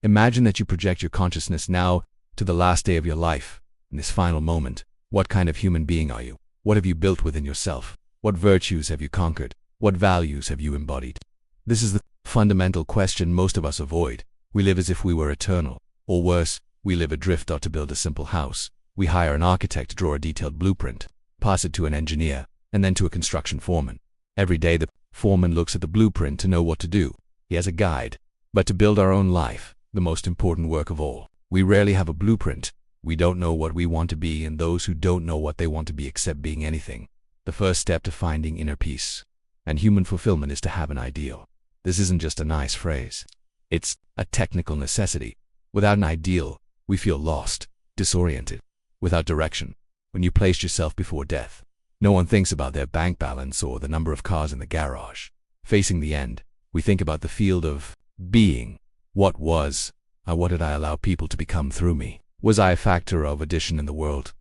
Imagine that you project your consciousness now to the last day of your life. In this final moment, what kind of human being are you? What have you built within yourself? What virtues have you conquered? What values have you embodied? This is the fundamental question most of us avoid. We live as if we were eternal. Or worse, we live adrift to build a simple house. We hire an architect to draw a detailed blueprint, pass it to an engineer, and then to a construction foreman. Every day the foreman looks at the blueprint to know what to do. He has a guide. But to build our own life, the most important work of all, we rarely have a blueprint. We don't know what we want to be, and those who don't know what they want to be accept being anything. The first step to finding inner peace and human fulfillment is to have an ideal. This isn't just a nice phrase. It's a technical necessity. Without an ideal, we feel lost, disoriented, without direction. When you placed yourself before death, no one thinks about their bank balance or the number of cars in the garage. Facing the end, we think about the field of being. What was? What did I allow people to become through me? Was I a factor of addition in the world, ...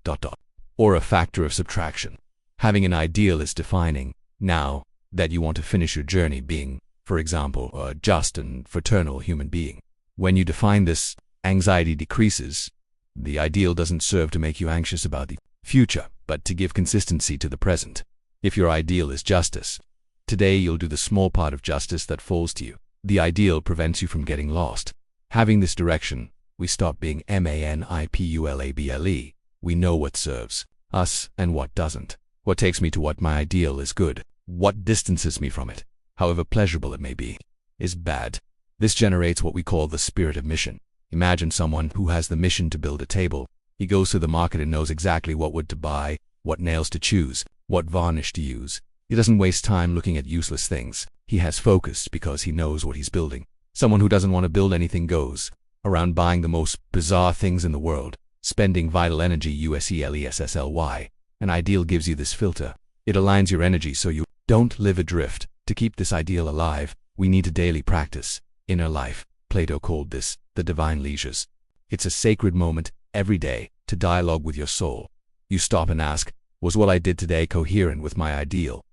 or a factor of subtraction? Having an ideal is defining, now, that you want to finish your journey being, for example, a just and fraternal human being. When you define this, anxiety decreases. The ideal doesn't serve to make you anxious about the future, but to give consistency to the present. If your ideal is justice, today you'll do the small part of justice that falls to you. The ideal prevents you from getting lost. Having this direction, we stop being manipulable. We know what serves us and what doesn't. What takes me to what my ideal is good. What distances me from it, however pleasurable it may be, is bad. This generates what we call the spirit of mission. Imagine someone who has the mission to build a table. He goes to the market and knows exactly what wood to buy, what nails to choose, what varnish to use. He doesn't waste time looking at useless things. He has focus because he knows what he's building. Someone who doesn't want to build anything goes around buying the most bizarre things in the world, spending vital energy uselessly. An ideal gives you this filter. It aligns your energy so you don't live adrift. To keep this ideal alive, we need to daily practice inner life. Plato called this the divine leisures. It's a sacred moment every day to dialogue with your soul. You stop and ask, was what I did today coherent with my ideal?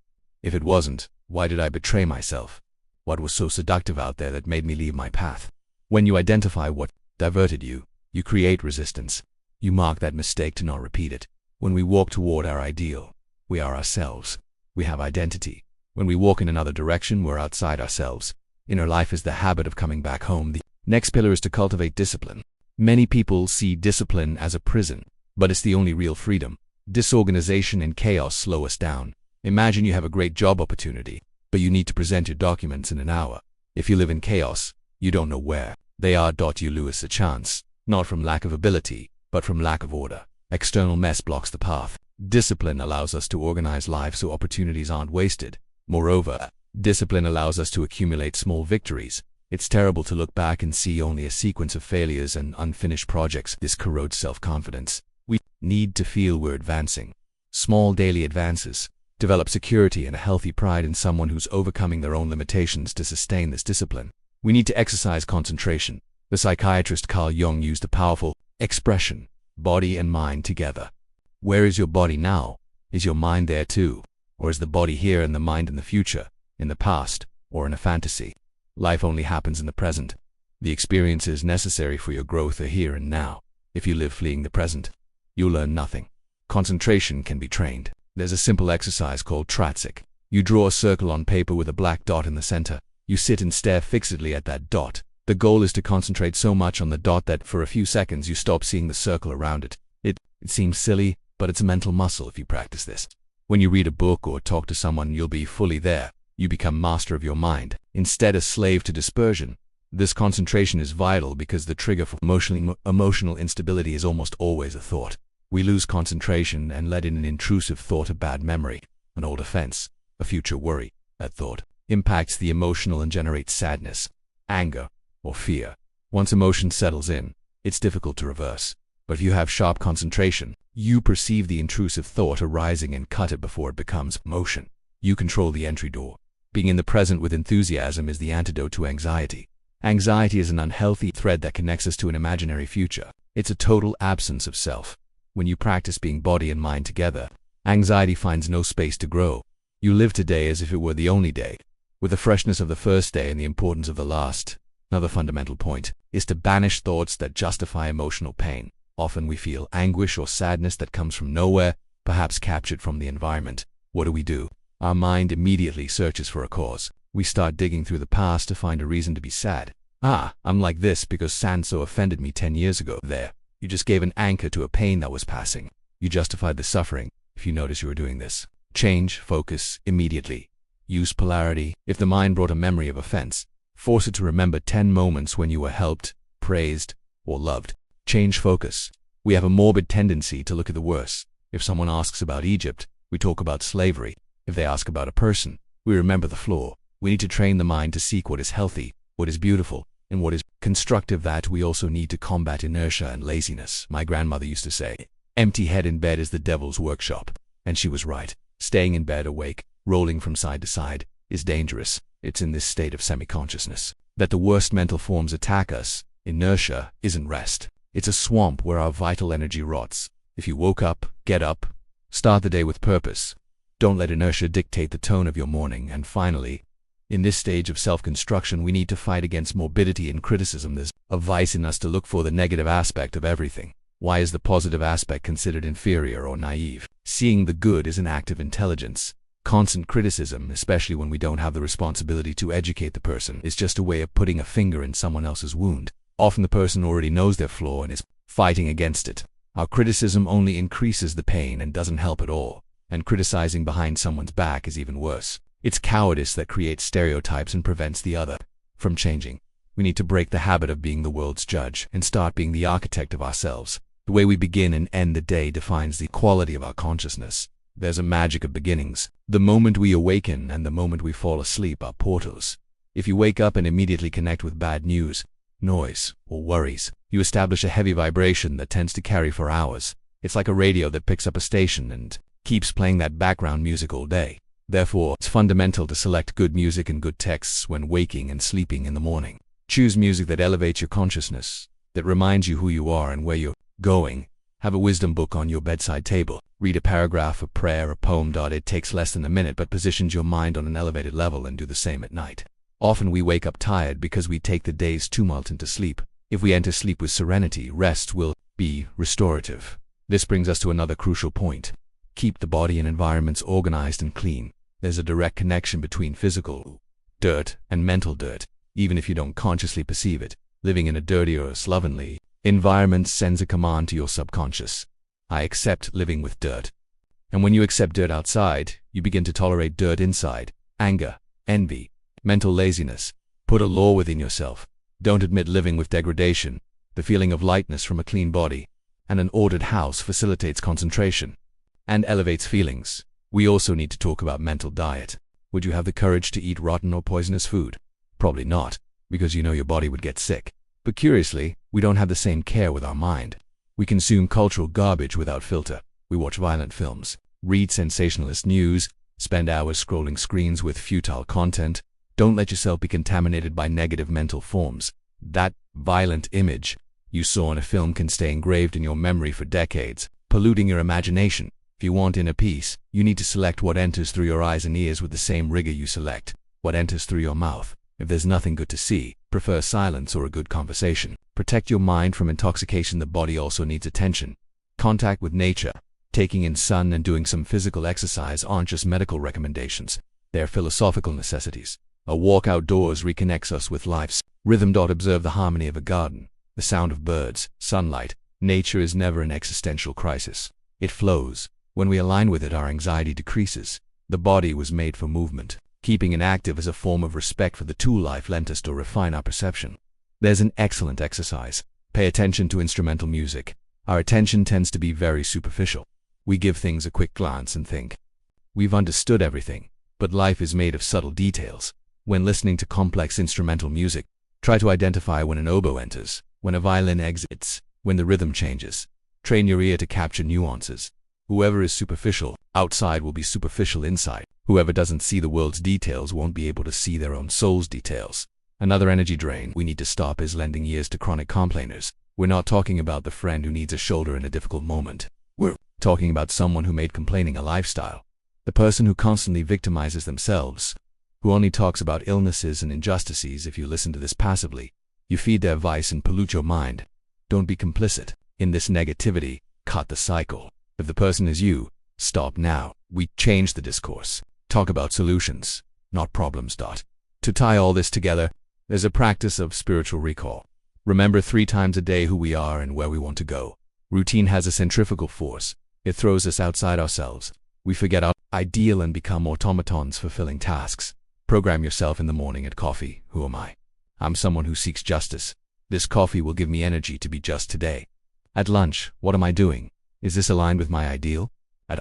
If it wasn't, why did I betray myself? What was so seductive out there that made me leave my path? When you identify what diverted you, you create resistance. You mark that mistake to not repeat it. When we walk toward our ideal, we are ourselves. We have identity. When we walk in another direction, we're outside ourselves. Inner life is the habit of coming back home. The next pillar is to cultivate discipline. Many people see discipline as a prison, but it's the only real freedom. Disorganization and chaos slow us down. Imagine you have a great job opportunity, but you need to present your documents in an hour. If you live in chaos, you don't know where they are. You lose a chance, not from lack of ability, but from lack of order. External mess blocks the path. Discipline allows us to organize life so opportunities aren't wasted. Moreover, discipline allows us to accumulate small victories. It's terrible to look back and see only a sequence of failures and unfinished projects. This corrodes self-confidence. We need to feel we're advancing. Small daily advances develop security and a healthy pride in someone who's overcoming their own limitations to sustain this discipline. We need to exercise concentration. The psychiatrist Carl Jung used a powerful expression, body and mind together. Where is your body now? Is your mind there too? Or is the body here and the mind in the future, in the past, or in a fantasy? Life only happens in the present. The experiences necessary for your growth are here and now. If you live fleeing the present, you'll learn nothing. Concentration can be trained. There's a simple exercise called Tratsic. You draw a circle on paper with a black dot in the center. You sit and stare fixedly at that dot. The goal is to concentrate so much on the dot that for a few seconds you stop seeing the circle around it. It seems silly, but it's a mental muscle if you practice this. When you read a book or talk to someone, you'll be fully there. You become master of your mind, instead a slave to dispersion. This concentration is vital because the trigger for emotional instability is almost always a thought. We lose concentration and let in an intrusive thought, a bad memory, an old offense, a future worry. That thought impacts the emotional and generates sadness, anger, or fear. Once emotion settles in, it's difficult to reverse. But if you have sharp concentration, you perceive the intrusive thought arising and cut it before it becomes motion. You control the entry door. Being in the present with enthusiasm is the antidote to anxiety. Anxiety is an unhealthy thread that connects us to an imaginary future. It's a total absence of self. When you practice being body and mind together, anxiety finds no space to grow. You live today as if it were the only day, with the freshness of the first day and the importance of the last. Another fundamental point is to banish thoughts that justify emotional pain. Often we feel anguish or sadness that comes from nowhere, perhaps captured from the environment. What do? Our mind immediately searches for a cause. We start digging through the past to find a reason to be sad. I'm like this because so offended me 10 years ago. There, you just gave an anchor to a pain that was passing. You justified the suffering. If you notice you are doing this, change focus immediately. Use polarity. If the mind brought a memory of offense, force it to remember 10 moments when you were helped, praised, or loved. Change focus. We have a morbid tendency to look at the worst. If someone asks about Egypt, we talk about slavery. If they ask about a person, we remember the flaw. We need to train the mind to seek what is healthy, what is beautiful, and what is constructive. That we also need to combat inertia and laziness. My grandmother used to say, "Empty head in bed is the devil's workshop." And she was right. Staying in bed awake, rolling from side to side, is dangerous. It's in this state of semi-consciousness that the worst mental forms attack us. Inertia isn't rest. It's a swamp where our vital energy rots. If you woke up, get up. Start the day with purpose. Don't let inertia dictate the tone of your morning. And finally, in this stage of self-construction, we need to fight against morbidity and criticism. There's a vice in us to look for the negative aspect of everything. Why is the positive aspect considered inferior or naive? Seeing the good is an act of intelligence. Constant criticism, especially when we don't have the responsibility to educate the person, is just a way of putting a finger in someone else's wound. Often the person already knows their flaw and is fighting against it. Our criticism only increases the pain and doesn't help at all. And criticizing behind someone's back is even worse. It's cowardice that creates stereotypes and prevents the other from changing. We need to break the habit of being the world's judge and start being the architect of ourselves. The way we begin and end the day defines the quality of our consciousness. There's a magic of beginnings. The moment we awaken and the moment we fall asleep are portals. If you wake up and immediately connect with bad news, noise, or worries, you establish a heavy vibration that tends to carry for hours. It's like a radio that picks up a station and keeps playing that background music all day. Therefore, it's fundamental to select good music and good texts when waking and sleeping in the morning. Choose music that elevates your consciousness, that reminds you who you are and where you're going. Have a wisdom book on your bedside table. Read a paragraph, a prayer, a poem. It takes less than a minute but positions your mind on an elevated level, and do the same at night. Often we wake up tired because we take the day's tumult into sleep. If we enter sleep with serenity, rest will be restorative. This brings us to another crucial point. Keep the body and environments organized and clean. There's a direct connection between physical dirt and mental dirt, even if you don't consciously perceive it. Living in a dirty or slovenly environment sends a command to your subconscious. I accept living with dirt. And when you accept dirt outside, you begin to tolerate dirt inside. Anger, envy, mental laziness. Put a law within yourself. Don't admit living with degradation. The feeling of lightness from a clean body and an ordered house facilitates concentration and elevates feelings. We also need to talk about mental diet. Would you have the courage to eat rotten or poisonous food? Probably not, because you know your body would get sick. But curiously, we don't have the same care with our mind. We consume cultural garbage without filter. We watch violent films, read sensationalist news, spend hours scrolling screens with futile content. Don't let yourself be contaminated by negative mental forms. That violent image you saw in a film can stay engraved in your memory for decades, polluting your imagination. If you want inner peace, you need to select what enters through your eyes and ears with the same rigor you select what enters through your mouth. If there's nothing good to see, prefer silence or a good conversation. Protect your mind from intoxication. The body also needs attention. Contact with nature, taking in sun and doing some physical exercise aren't just medical recommendations. They're philosophical necessities. A walk outdoors reconnects us with life's rhythm. Observe the harmony of a garden, the sound of birds, sunlight. Nature is never an existential crisis. It flows. When we align with it, our anxiety decreases. The body was made for movement. Keeping it active is a form of respect for the tool life lent us to refine our perception. There's an excellent exercise. Pay attention to instrumental music. Our attention tends to be very superficial. We give things a quick glance and think we've understood everything, but life is made of subtle details. When listening to complex instrumental music, try to identify when an oboe enters, when a violin exits, when the rhythm changes. Train your ear to capture nuances. Whoever is superficial outside will be superficial inside. Whoever doesn't see the world's details won't be able to see their own soul's details. Another energy drain we need to stop is lending ears to chronic complainers. We're not talking about the friend who needs a shoulder in a difficult moment. We're talking about someone who made complaining a lifestyle. The person who constantly victimizes themselves, who only talks about illnesses and injustices. If you listen to this passively, You feed their vice and pollute your mind. Don't be complicit in this negativity. Cut the cycle. If the person is you, stop now. We change the discourse. Talk about solutions, not problems. To tie all this together, there's a practice of spiritual recall. Remember 3 times a day who we are and where we want to go. Routine has a centrifugal force. It throws us outside ourselves. We forget our ideal and become automatons fulfilling tasks. Program yourself in the morning at coffee. Who am I? I'm someone who seeks justice. This coffee will give me energy to be just today. At lunch, what am I doing? Is this aligned with my ideal? At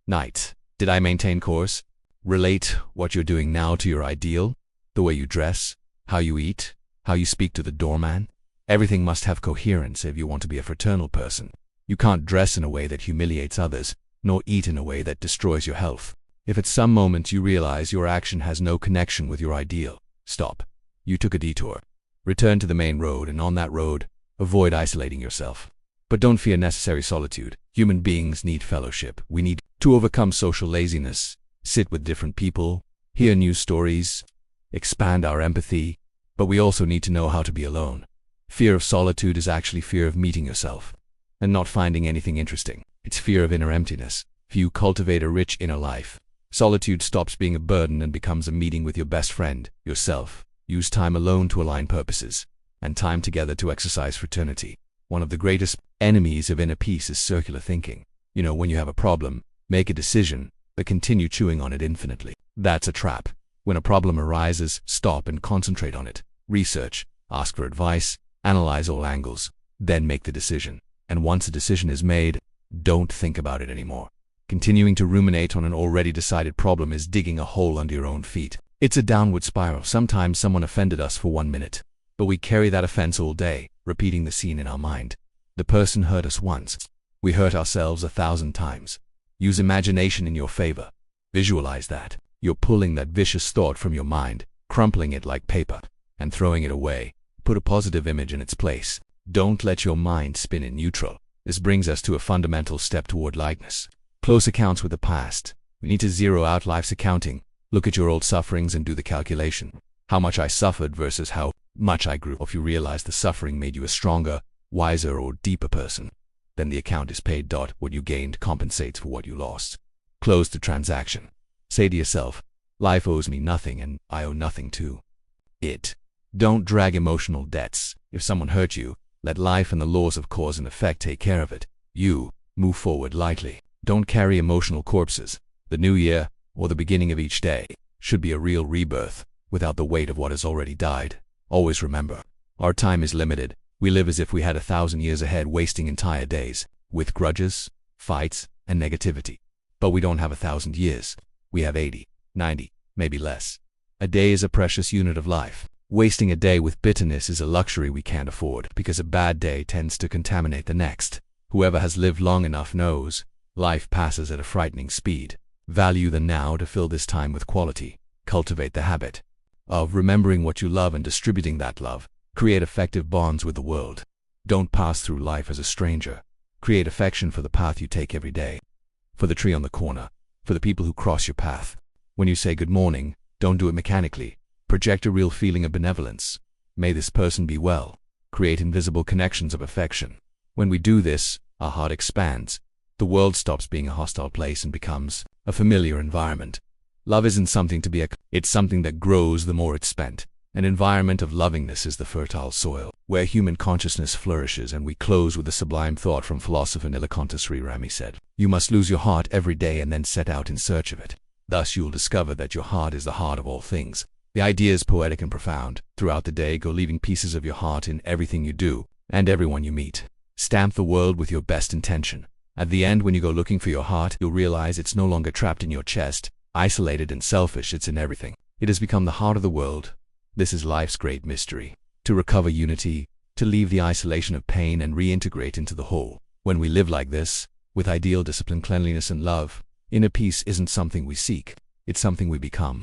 night, did I maintain course? Relate what you're doing now to your ideal. The way you dress, how you eat, how you speak to the doorman. Everything must have coherence if you want to be a fraternal person. You can't dress in a way that humiliates others, nor eat in a way that destroys your health. If at some moment you realize your action has no connection with your ideal, stop. You took a detour. Return to the main road, and on that road, avoid isolating yourself. But don't fear necessary solitude. Human beings need fellowship. We need to overcome social laziness, sit with different people, hear new stories, expand our empathy, but we also need to know how to be alone. Fear of solitude is actually fear of meeting yourself and not finding anything interesting. It's fear of inner emptiness. If you cultivate a rich inner life, solitude stops being a burden and becomes a meeting with your best friend, yourself. Use time alone to align purposes, and time together to exercise fraternity. One of the greatest enemies of inner peace is circular thinking. When you have a problem, make a decision, but continue chewing on it infinitely. That's a trap. When a problem arises, stop and concentrate on it. Research, ask for advice, analyze all angles, then make the decision. And once a decision is made, don't think about it anymore. Continuing to ruminate on an already decided problem is digging a hole under your own feet. It's a downward spiral. Sometimes someone offended us for 1 minute, but we carry that offense all day, repeating the scene in our mind. The person hurt us once. We hurt ourselves 1,000 times. Use imagination in your favor. Visualize that. You're pulling that vicious thought from your mind, crumpling it like paper, and throwing it away. Put a positive image in its place. Don't let your mind spin in neutral. This brings us to a fundamental step toward lightness. Close accounts with the past. We need to zero out life's accounting. Look at your old sufferings and do the calculation. How much I suffered versus how much I grew. If you realize the suffering made you a stronger, wiser, or deeper person, then the account is paid. What you gained compensates for what you lost. Close the transaction. Say to yourself, life owes me nothing and I owe nothing to it. Don't drag emotional debts. If someone hurt you, let life and the laws of cause and effect take care of it. You move forward lightly. Don't carry emotional corpses. The new year, or the beginning of each day, should be a real rebirth, without the weight of what has already died. Always remember, our time is limited. We live as if we had 1,000 years ahead, wasting entire days, with grudges, fights, and negativity. But we don't have 1,000 years. We have 80, 90, maybe less. A day is a precious unit of life. Wasting a day with bitterness is a luxury we can't afford, because a bad day tends to contaminate the next. Whoever has lived long enough knows, life passes at a frightening speed. Value the now to fill this time with quality. Cultivate the habit of remembering what you love and distributing that love. Create effective bonds with the world. Don't pass through life as a stranger. Create affection for the path you take every day. For the tree on the corner. For the people who cross your path. When you say good morning, don't do it mechanically. Project a real feeling of benevolence. May this person be well. Create invisible connections of affection. When we do this, our heart expands. The world stops being a hostile place and becomes a familiar environment. Love isn't something to be it's something that grows the more it's spent. An environment of lovingness is the fertile soil, where human consciousness flourishes. And we close with a sublime thought from philosopher Nilakanta Sri Rami said, "You must lose your heart every day and then set out in search of it. Thus you will discover that your heart is the heart of all things." The idea is poetic and profound. Throughout the day, go leaving pieces of your heart in everything you do and everyone you meet. Stamp the world with your best intention. At the end, when you go looking for your heart, you'll realize it's no longer trapped in your chest, isolated and selfish. It's in everything. It has become the heart of the world. This is life's great mystery. To recover unity, to leave the isolation of pain and reintegrate into the whole. When we live like this, with ideal discipline, cleanliness, and love, inner peace isn't something we seek. It's something we become.